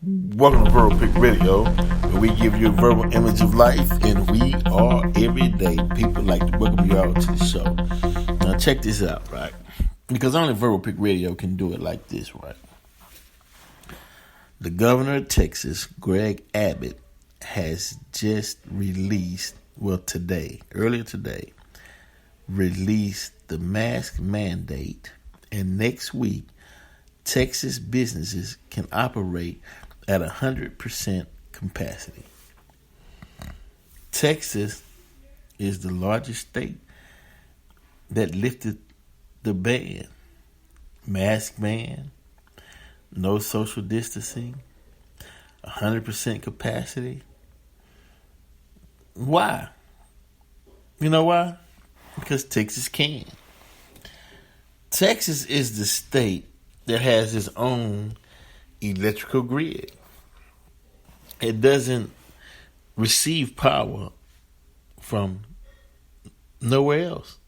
Welcome to Verbal Pick Radio, where we give you a verbal image of life, and we are everyday people like to welcome you out to the show. Now check this out, right? Because only Verbal Pick Radio can do it like this, right? The governor of Texas, Greg Abbott, has just earlier today, released the mask mandate, and next week, Texas businesses can operate at 100% capacity. Texas is the largest state that lifted the ban. Mask ban, no social distancing, 100% capacity. Why? You know why? Because Texas can. Texas is the state that has its own electrical grid. It doesn't receive power from nowhere else.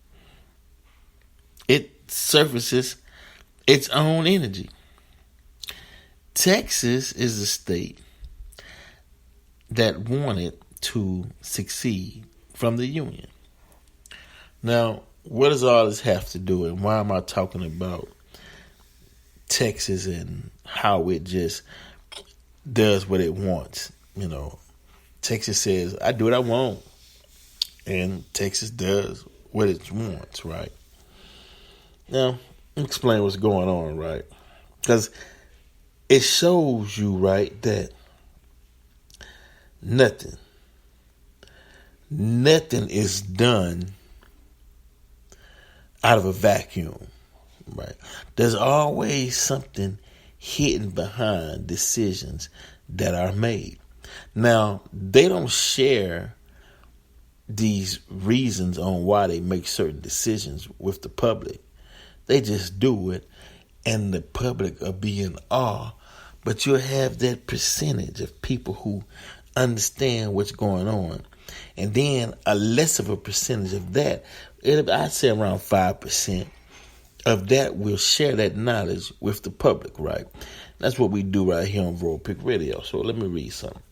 It surfaces its own energy. Texas is the state that wanted to secede from the Union. Now, what does all this have to do, and why am I talking about Texas and how it just does what it wants? You know, Texas says, I do what I want. And Texas does what it wants, right? Now, let me explain what's going on, right? Because it shows you, right, that nothing is done out of a vacuum, right? There's always something hidden behind decisions that are made. Now, they don't share these reasons on why they make certain decisions with the public. They just do it, and the public will be in awe. But you'll have that percentage of people who understand what's going on. And then a less of a percentage of that, I'd say around 5% of that will share that knowledge with the public, right? That's what we do right here on Verbal Pick Radio. So let me read something.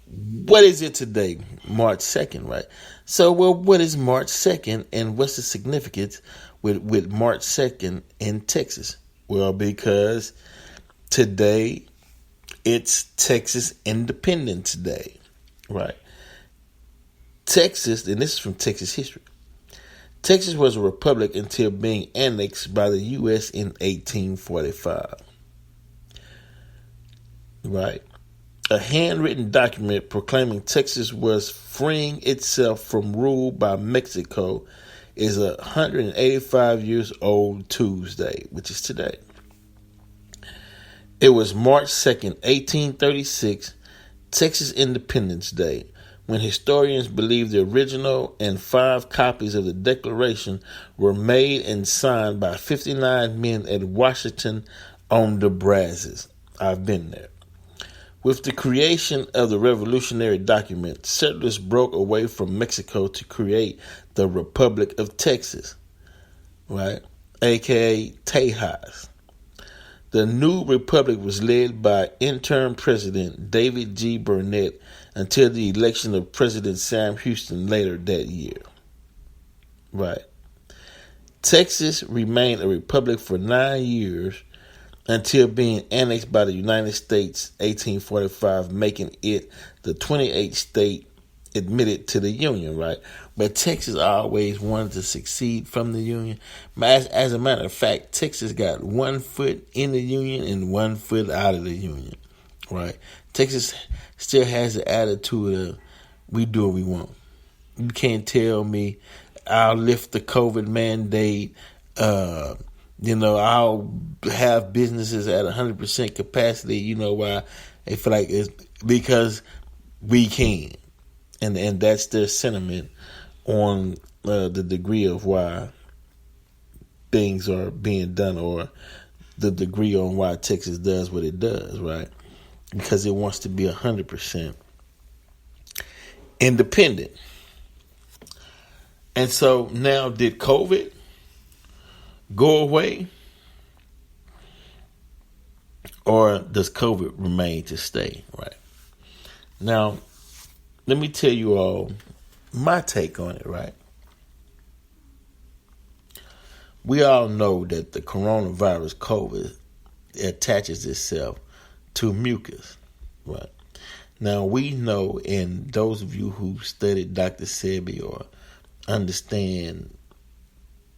What is it today? March 2nd, right? So, what is March 2nd, and what's the significance with March 2nd in Texas? Well, because today it's Texas Independence Day, right? Texas, and this is from Texas history. Texas was a republic until being annexed by the U.S. in 1845. Right. A handwritten document proclaiming Texas was freeing itself from rule by Mexico is 185 years old Tuesday, which is today. It was March 2nd, 1836, Texas Independence Day, when historians believe the original and 5 copies of the Declaration were made and signed by 59 men at Washington on the Brazos. I've been there. With the creation of the revolutionary document, settlers broke away from Mexico to create the Republic of Texas, right? AKA Tejas. The new republic was led by interim President David G. Burnett until the election of President Sam Houston later that year. Right. Texas remained a republic for 9 years until being annexed by the United States 1845, making it the 28th state admitted to the Union, right? But Texas always wanted to secede from the Union. As a matter of fact, Texas got 1 foot in the Union and 1 foot out of the Union, right? Texas still has the attitude of, we do what we want. You can't tell me I'll lift the COVID mandate, I'll have businesses at 100% capacity. You know why? They feel like it's because we can. And that's their sentiment on the degree of why things are being done, or the degree on why Texas does what it does, right? Because it wants to be 100% independent. And so now, did COVID go away? or does COVID remain to stay? Right. Now, let me tell you all my take on it, right? We all know that the coronavirus, COVID, attaches itself to mucus, right? Now, we know, and those of you who studied Dr. Sebi or understand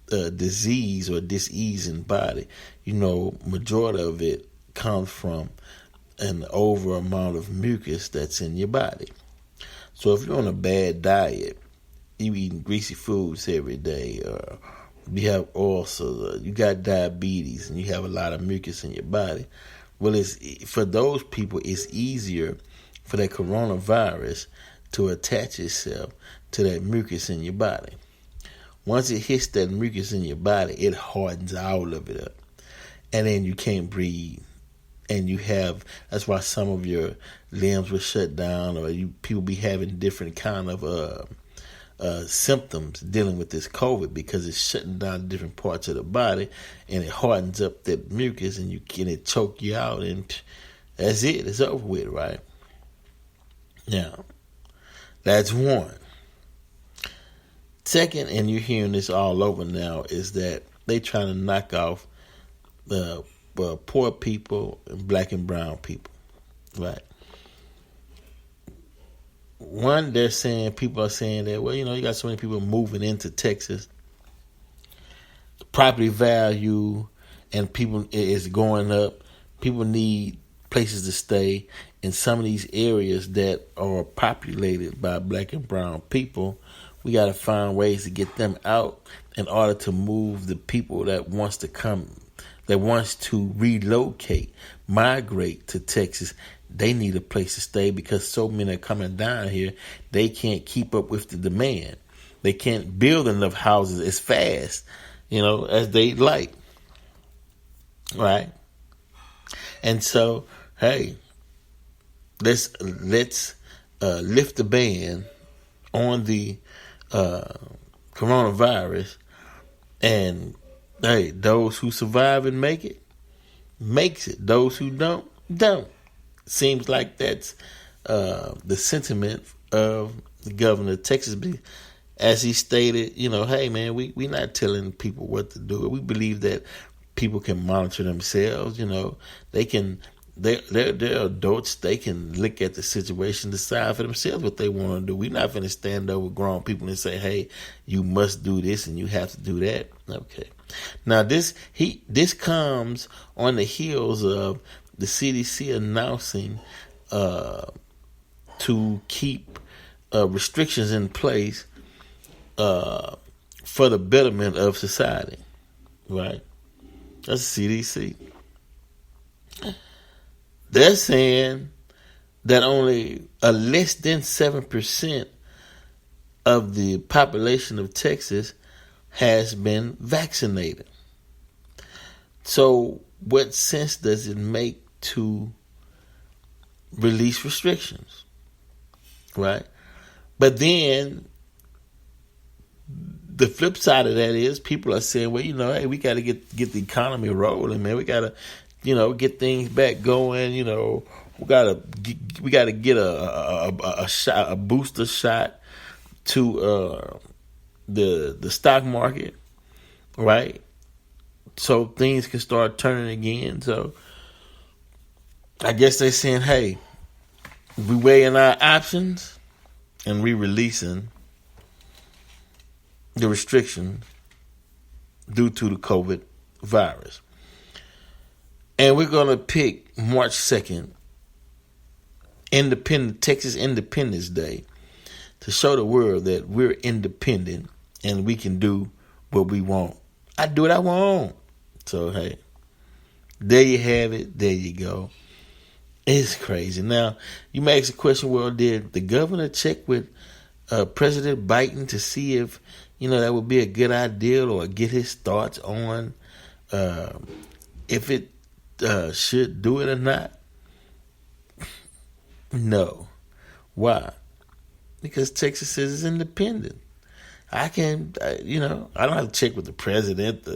disease or disease in body, you know, majority of it comes from an over amount of mucus that's in your body. So if you're on a bad diet, you eating greasy foods every day, or you have ulcers, you got diabetes, and you have a lot of mucus in your body, well, it's for those people, it's easier for that coronavirus to attach itself to that mucus in your body. Once it hits that mucus in your body, it hardens all of it up, and then you can't breathe. And that's why some of your limbs will shut down, or people be having different kind of symptoms dealing with this COVID, because it's shutting down different parts of the body, and it hardens up that mucus, and it choke you out, and that's it. It's over with, right? Now, that's one. Second, and you're hearing this all over now, is that they trying to knock off the poor people and black and brown people, right? One, people are saying that, well, you know, you got so many people moving into Texas, the property value and people is going up. People need places to stay in some of these areas that are populated by black and brown people. We got to find ways to get them out in order to move the people that wants to relocate, migrate to Texas. They need a place to stay because so many are coming down here. They can't keep up with the demand. They can't build enough houses as fast, as they like. Right? And so, hey, let's lift the ban on the coronavirus, and hey, those who survive and make it, makes it. Those who don't. Seems like that's the sentiment of the governor of Texas. As he stated, hey man, we're not telling people what to do. We believe that people can monitor themselves. They're adults. They can look at the situation, decide for themselves what they want to do. We're not going to stand over grown people and say, hey, you must do this and you have to do that. Okay. Now this comes on the heels of the CDC announcing to keep restrictions in place for the betterment of society. Right? That's the CDC. They're saying that only less than 7% of the population of Texas has been vaccinated. So what sense does it make to release restrictions? Right? But then the flip side of that is people are saying, well, hey, we got to get the economy rolling, man. We got to get things back going. We gotta get a shot, a booster shot to the stock market, right? So things can start turning again. So I guess they're saying, hey, we weighing our options and we releasing the restriction due to the COVID virus. And we're going to pick March 2nd, Texas Independence Day, to show the world that we're independent and we can do what we want. I do what I want. So, hey, there you have it. There you go. It's crazy. Now, you may ask the question, well, did the governor check with President Biden to see if, that would be a good idea, or get his thoughts on if it should do it or not? No. Why? Because Texas is independent. I don't have to check with the president,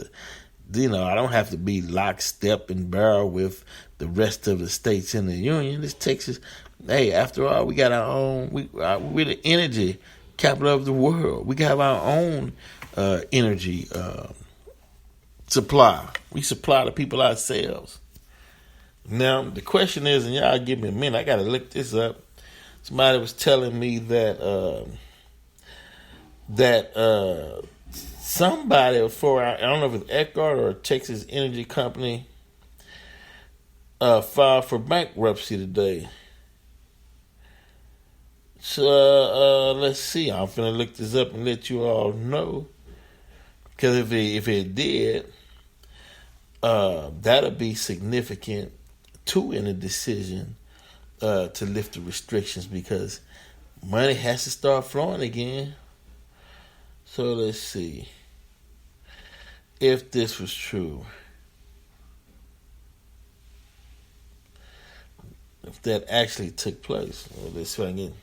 I don't have to be lockstep and barrel with the rest of the states in the union. This Texas, hey, after all, we got our own. We're the energy capital of the world. We got our own energy supply. We supply the people ourselves. Now the question is, and y'all give me a minute, I got to look this up. Somebody was telling me that somebody for, I don't know if it's Eckhart or Texas Energy Company, filed for bankruptcy today. So let's see. I'm finna look this up and let you all know, because if it did, that'll be significant too in a decision to lift the restrictions, because money has to start flowing again. So let's see if this was true. If that actually took place. Well, let's see if I can get.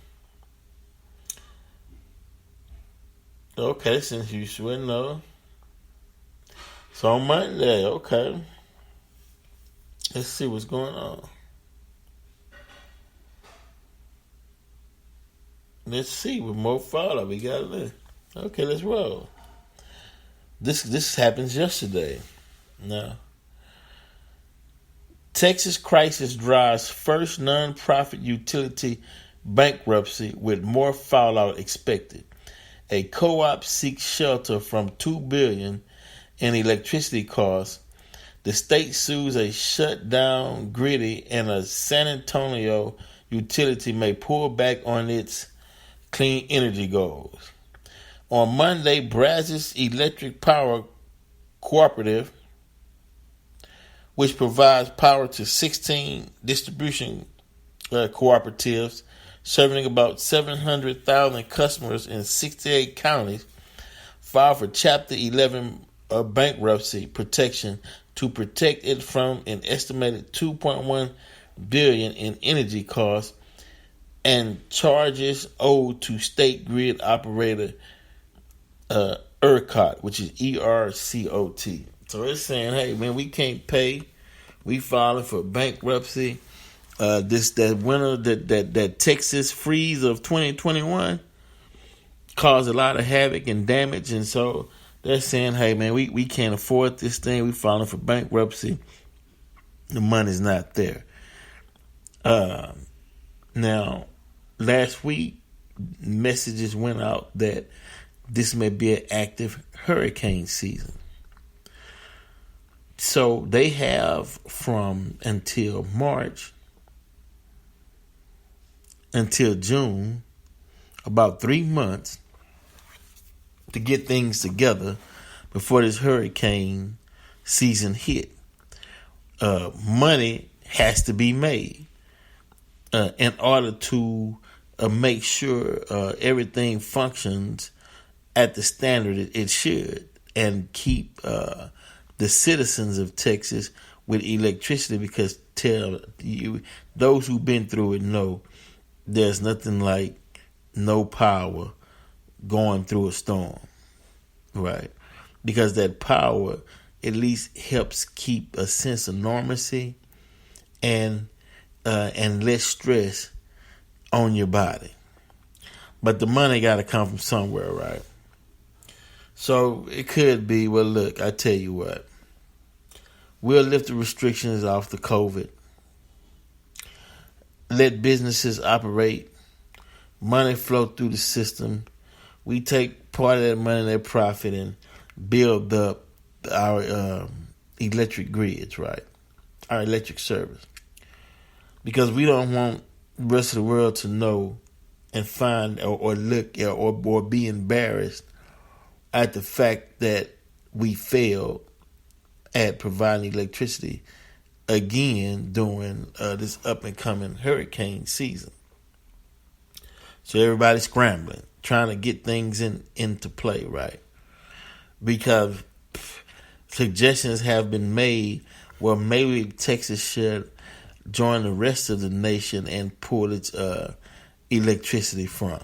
Okay, since you should know. It's on Monday. Okay. Let's see what's going on. Let's see what more follow we got there. Okay, let's roll. This happens yesterday. Now, Texas crisis drives first nonprofit utility bankruptcy with more fallout expected. A co-op seeks shelter from $2 billion in electricity costs. The state sues a shut-down Griddy, and a San Antonio utility may pull back on its clean energy goals. On Monday, Brazos Electric Power Cooperative, which provides power to 16 distribution cooperatives serving about 700,000 customers in 68 counties, filed for Chapter 11 bankruptcy protection to protect it from an estimated $2.1 billion in energy costs and charges owed to state grid operator ERCOT, which is ERCOT. So it's saying, hey man, we can't pay. We filing for bankruptcy. That winter, that Texas freeze of 2021 caused a lot of havoc and damage, and so they're saying, hey man, we can't afford this thing. We filing for bankruptcy. The money's not there. Now, last week, messages went out that this may be an active hurricane season. So they have from until March, until June, about 3 months to get things together before this hurricane season hit. Money has to be made in order to make sure everything functions at the standard it should, and keep the citizens of Texas with electricity, because those who've been through it know there's nothing like no power going through a storm, right? Because that power at least helps keep a sense of normalcy and less stress on your body. But the money got to come from somewhere, right? So it could be, well, look, I tell you what, we'll lift the restrictions off the COVID, let businesses operate, money flow through the system. We take part of that money, that profit, and build up our electric grids, right? Our electric service. Because we don't want the rest of the world to know and find or look or be embarrassed at the fact that we failed at providing electricity again during this up and coming hurricane season. So everybody's scrambling, trying to get things into play, right? Because suggestions have been made, well, maybe Texas should join the rest of the nation and pull its electricity from.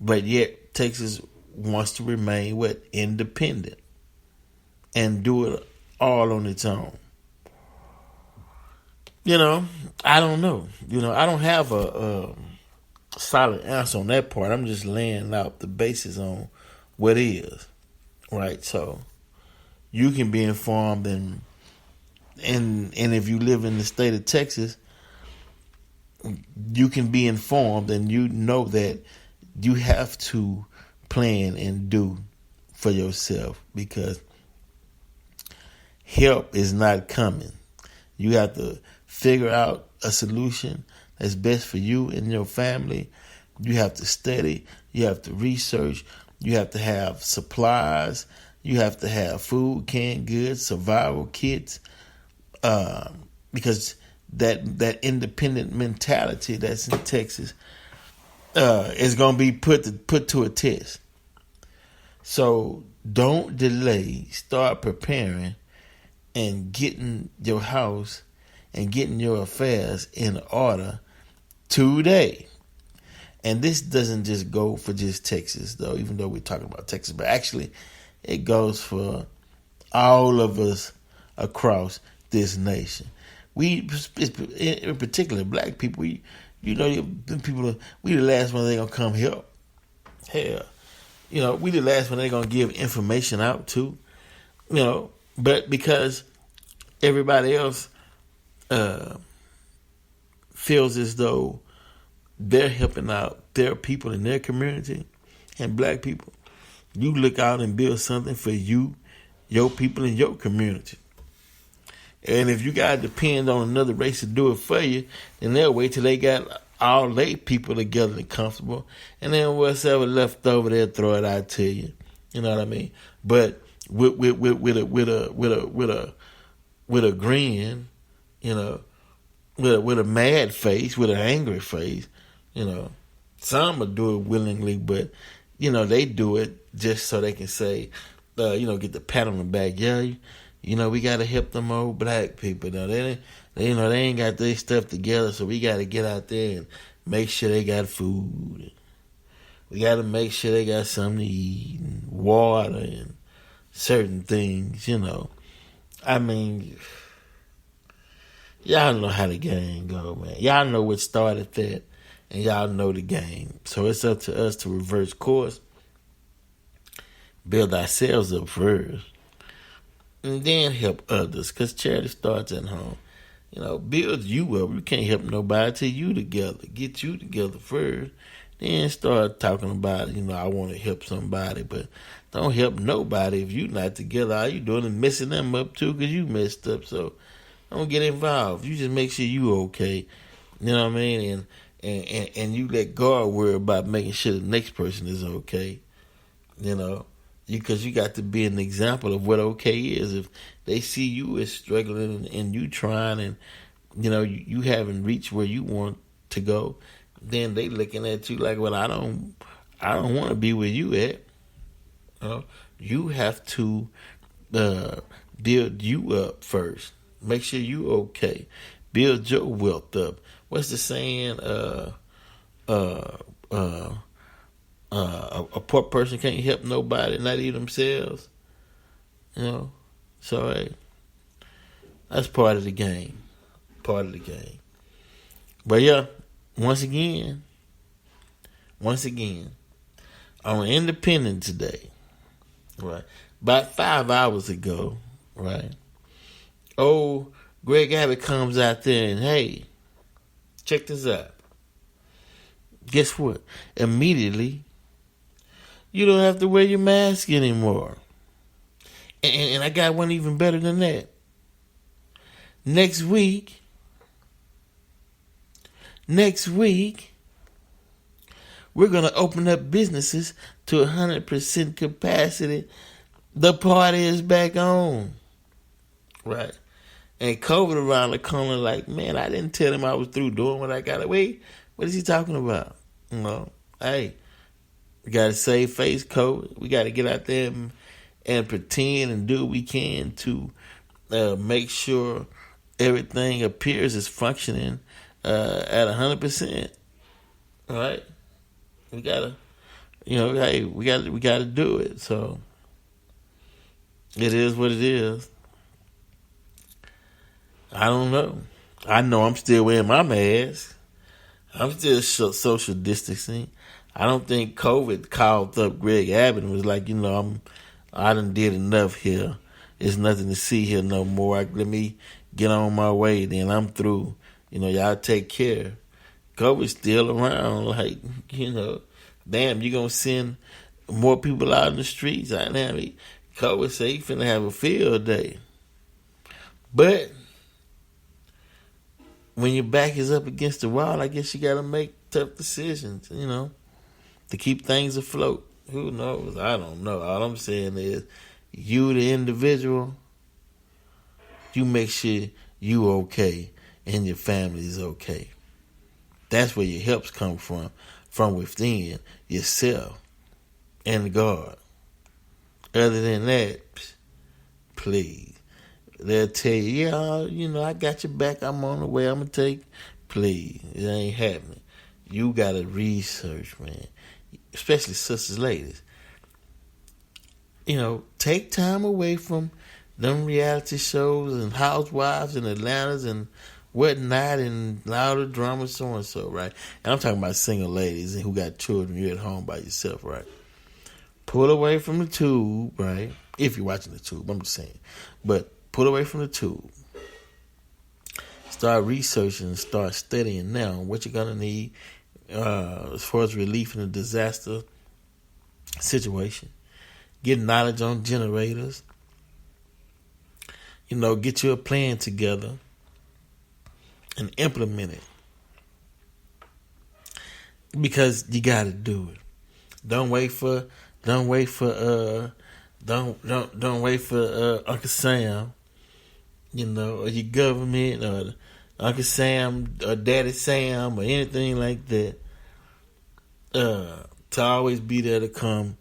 But yet Texas wants to remain independent and do it all on its own? You know, I don't know. I don't have a solid answer on that part. I'm just laying out the basis on what is, right? So you can be informed, and if you live in the state of Texas, you can be informed, and you know that you have to plan and do for yourself, because help is not coming. You have to figure out a solution that's best for you and your family. You have to study. You have to research. You have to have supplies. You have to have food, canned goods, survival kits, because that independent mentality that's in Texas is going to be put to a test. So don't delay. Start preparing and getting your house and getting your affairs in order today. And this doesn't just go for just Texas, though, even though we're talking about Texas, but actually it goes for all of us across this nation. We, in particular, black people, we the last one they gonna come help. Hell, we the last one they gonna give information out to. But because everybody else feels as though they're helping out their people in their community and black people, you look out and build something for you, your people, in your community. And if you got to depend on another race to do it for you, then they'll wait till they got all their people together and comfortable, and then whatever left over, they'll throw it out to you. You know what I mean? But with a grin, with a mad face, with an angry face, some will do it willingly, but they do it just so they can say, get the pat on the back. Yeah, we got to help them old black people. Now they ain't got their stuff together, so we got to get out there and make sure they got food. We got to make sure they got something to eat and water and certain things. I mean, y'all know how the game go, man. Y'all know what started that, and y'all know the game. So it's up to us to reverse course, build ourselves up first, and then help others, because charity starts at home. Build you up. You can't help nobody till you together. Get you together first. Then start talking about, I want to help somebody, but don't help nobody if you not together. All you doing is messing them up too, because you messed up. So don't get involved. You just make sure you okay. You know what I mean? And you let God worry about making sure the next person is okay. Because you got to be an example of what okay is. If they see you as struggling and you trying, and you haven't reached where you want to go, then they looking at you like, well, I don't want to be where you at. You have to build you up first. Make sure you okay. Build your wealth up. What's the saying? A poor person can't help nobody, not even themselves. So hey, that's part of the game. Part of the game. But yeah, once again, on Independence Day, right? About 5 hours ago, right? Oh, Greg Abbott comes out there and, hey, check this out. Guess what? Immediately, you don't have to wear your mask anymore. And I got one even better than that. Next week, we're going to open up businesses to 100% capacity. The party is back on. Right? And COVID around the corner like, man, I didn't tell him I was through doing what I got to. Wait, what is he talking about? Hey, we got to save face, COVID. We got to get out there and pretend and do what we can to make sure everything appears as functioning at 100%. All right? We gotta, hey, we gotta do it. So it is what it is. I don't know. I know I'm still wearing my mask. I'm still social distancing. I don't think COVID called up Greg Abbott and was like, I done did enough here. There's nothing to see here no more. Let me get on my way. Then I'm through. Y'all take care. COVID's still around. Like, damn, you gonna send more people out in the streets. COVID say you finna have a field day. But when your back is up against the wall, I guess you gotta make tough decisions, to keep things afloat. Who knows? I don't know. All I'm saying is, you, the individual, you make sure you okay and your family is okay. That's where your helps come from within yourself and God. Other than that, please. They'll tell you, yeah, I got your back. I'm on the way. I'm going to take. Please, it ain't happening. You got to research, man. Especially sisters, ladies. Take time away from them reality shows and housewives and Atlantas and whatnot and all the drama, so and so, right? And I'm talking about single ladies who got children. You're at home by yourself, right? Pull away from the tube, right? If you're watching the tube, I'm just saying. But pull away from the tube. Start researching and start studying now what you're going to need as far as relief in a disaster situation. Get knowledge on generators. Get you a plan together and implement it. Because you got to do it. Don't wait for Uncle Sam, or your government, or Uncle Sam, or Daddy Sam, or anything like that, to always be there to come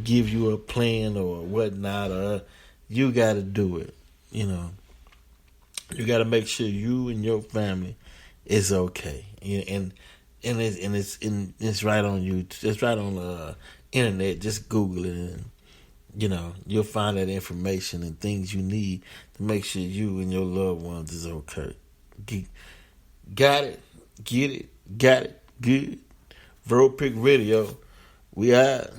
give you a plan or whatnot, or you got to do it, You got to make sure you and your family is okay, and it's right on you. It's right on the internet. Just Google it, and you'll find that information and things you need to make sure you and your loved ones is okay. Got it? Get it? Got it? Good. Verbal Pick Radio. We out.